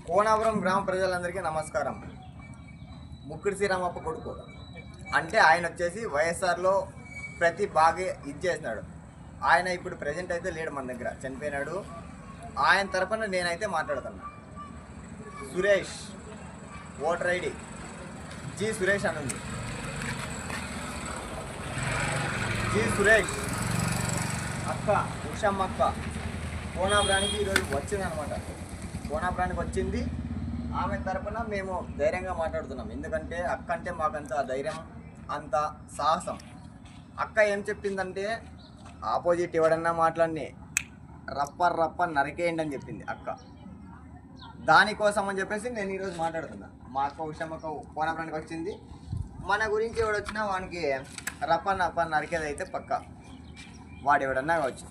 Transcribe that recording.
కోనాపురం గ్రామ ప్రజలందరికీ నమస్కారం. ముక్కిడి శ్రీరామప్ప కొడుకు అంటే ఆయన వచ్చేసి వైఎస్ఆర్లో ప్రతి బాగా చేసినాడు. ఆయన ఇప్పుడు ప్రజెంట్ అయితే లేడు, మన దగ్గర చనిపోయినాడు. ఆయన తరపున నేనైతే మాట్లాడుతున్నా. Suresh voter ID G Suresh అని ఉంది. జి సురేష్ అక్క ఉషమ్మ అక్క కోనాపురానికి ఈరోజు వచ్చిందనమాట. కోనాపురానికి వచ్చింది. ఆమె తరపున మేము ధైర్యంగా మాట్లాడుతున్నాం. ఎందుకంటే అక్క అంటే మాకంత ధైర్యం, అంత సాహసం. అక్క ఏం చెప్పిందంటే ఆపోజిట్ ఎవడన్నా మాట్లాడిని రప్ప నరికేయండి అని చెప్పింది అక్క. దానికోసం అని చెప్పేసి నేను ఈరోజు మాట్లాడుతున్నా. మా అక్క ఉషమ్మక్క కోనాపురానికి వచ్చింది. మన గురించి ఎవడొచ్చినా వానికి రప్ప నరికేది అయితే పక్క, వాడు ఎవడన్నా కావచ్చు.